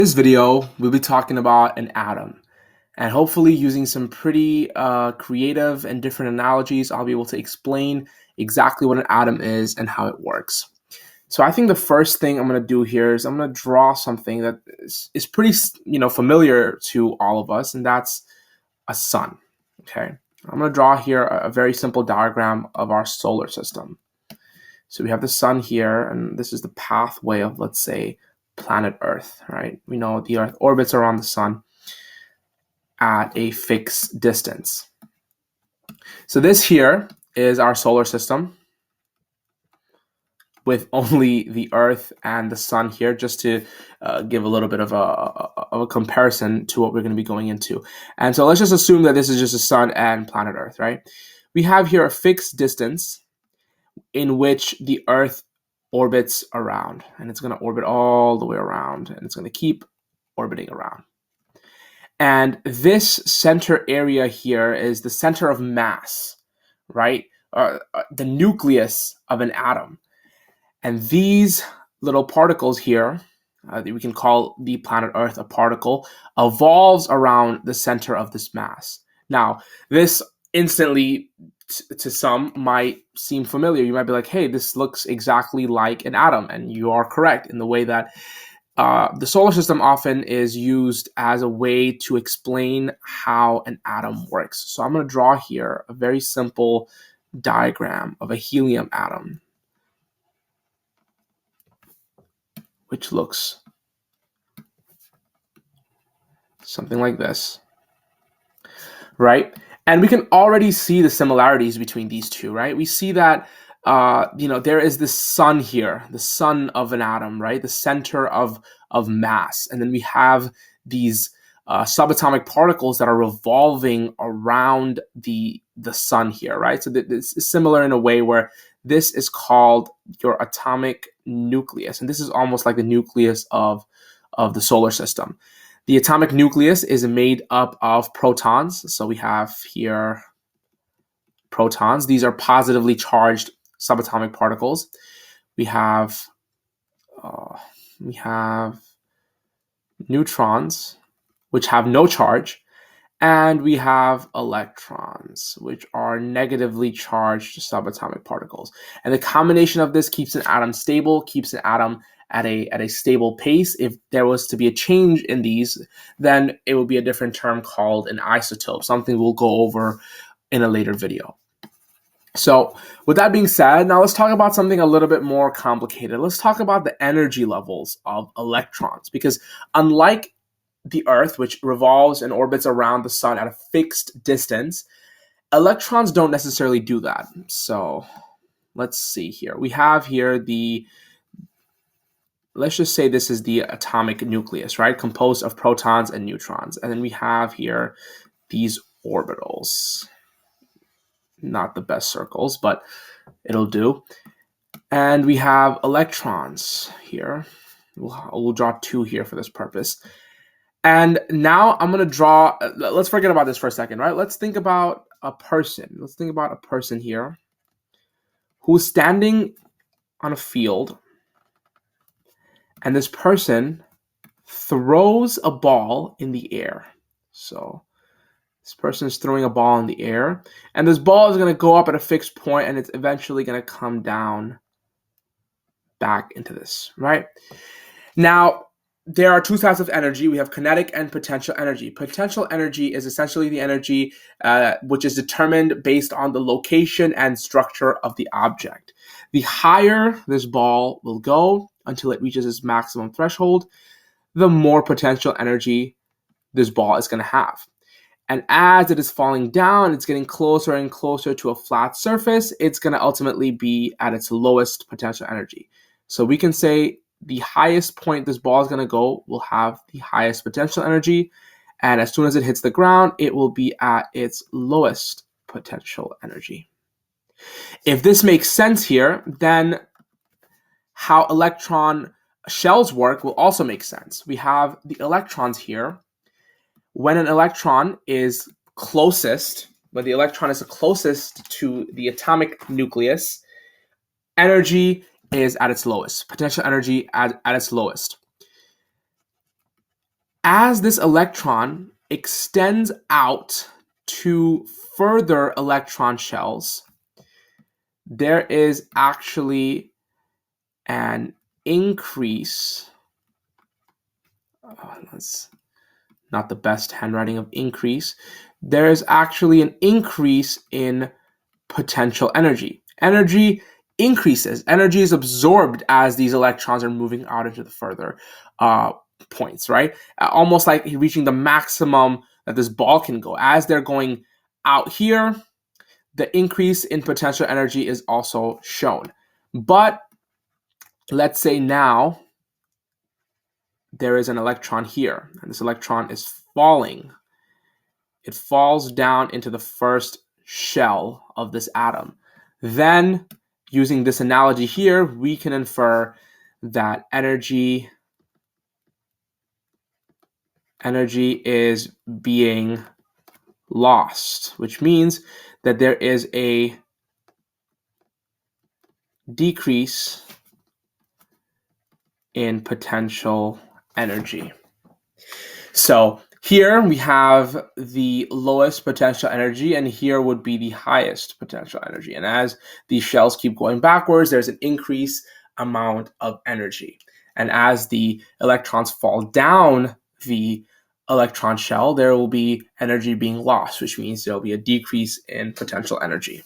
This video, we'll be talking about an atom, and hopefully using some pretty creative and different analogies, I'll be able to explain exactly what an atom is and how it works. So I think the first thing I'm going to do here is I'm going to draw something that is pretty, familiar to all of us, and that's a sun. Okay, I'm going to draw here a very simple diagram of our solar system. So we have the sun here, and this is the pathway of, let's say, planet Earth, right? We know the Earth orbits around the sun at a fixed distance. So this here is our solar system with only the Earth and the sun here, just to give a little bit of a comparison to what we're going to be going into. And so let's just assume that this is just the sun and planet Earth, right? We have here a fixed distance in which the Earth orbits around, and it's going to orbit all the way around, and it's going to keep orbiting around. And this center area here is the center of mass, right? The nucleus of an atom. And these little particles here, that we can call the planet Earth a particle, evolves around the center of this mass. Now, this instantly to some might seem familiar. You might be like, hey, this looks exactly like an atom. And you are correct in the way that the solar system often is used as a way to explain how an atom works. So I'm going to draw here a very simple diagram of a helium atom, which looks something like this, right? And we can already see the similarities between these two, right? We see that, there is this sun here, the sun of an atom, right? The center of mass. And then we have these subatomic particles that are revolving around the sun here, right? So this is similar in a way where this is called your atomic nucleus. And this is almost like the nucleus of the solar system. The atomic nucleus is made up of protons. So we have here protons. These are positively charged subatomic particles. We have neutrons, which have no charge, and we have electrons, which are negatively charged subatomic particles. And the combination of this keeps an atom stable, keeps an atom at a stable pace. If there was to be a change in these, then it would be a different term called an isotope, something we'll go over in a later video. So with that being said, now let's talk about something a little bit more complicated. Let's talk about the energy levels of electrons, because unlike the Earth, which revolves and orbits around the sun at a fixed distance, electrons don't necessarily do that. So let's see here. We have here let's just say this is the atomic nucleus, right? Composed of protons and neutrons. And then we have here these orbitals. Not the best circles, but it'll do. And we have electrons here. We'll draw two here for this purpose. And now I'm going to draw, let's forget about this for a second, right? Let's think about a person. Let's think about a person here who's standing on a field. And this person throws a ball in the air. So this person is throwing a ball in the air. And this ball is going to go up at a fixed point, and it's eventually going to come down back into this, right? Now, there are two types of energy. We have kinetic and potential energy. Potential energy is essentially the energy which is determined based on the location and structure of the object. The higher this ball will go until it reaches its maximum threshold, the more potential energy this ball is going to have. And as it is falling down, it's getting closer and closer to a flat surface, it's going to ultimately be at its lowest potential energy. So we can say the highest point this ball is going to go will have the highest potential energy. And as soon as it hits the ground, it will be at its lowest potential energy. If this makes sense here, then how electron shells work will also make sense. We have the electrons here. When an electron is closest, when the electron is closest to the atomic nucleus, energy is at its lowest, potential energy at its lowest. As this electron extends out to further electron shells, there is actually an increase. That's not the best handwriting of increase. There is actually an increase in potential energy. Energy increases. Energy is absorbed as these electrons are moving out into the further points, right? Almost like reaching the maximum that this ball can go. As they're going out here, the increase in potential energy is also shown. But let's say now there is an electron here, and this electron is falling. It falls down into the first shell of this atom. Then, using this analogy here, we can infer that energy is being lost, which means that there is a decrease in potential energy. So here we have the lowest potential energy, and here would be the highest potential energy. And as these shells keep going backwards, there's an increased amount of energy. And as the electrons fall down the electron shell, there will be energy being lost, which means there will be a decrease in potential energy.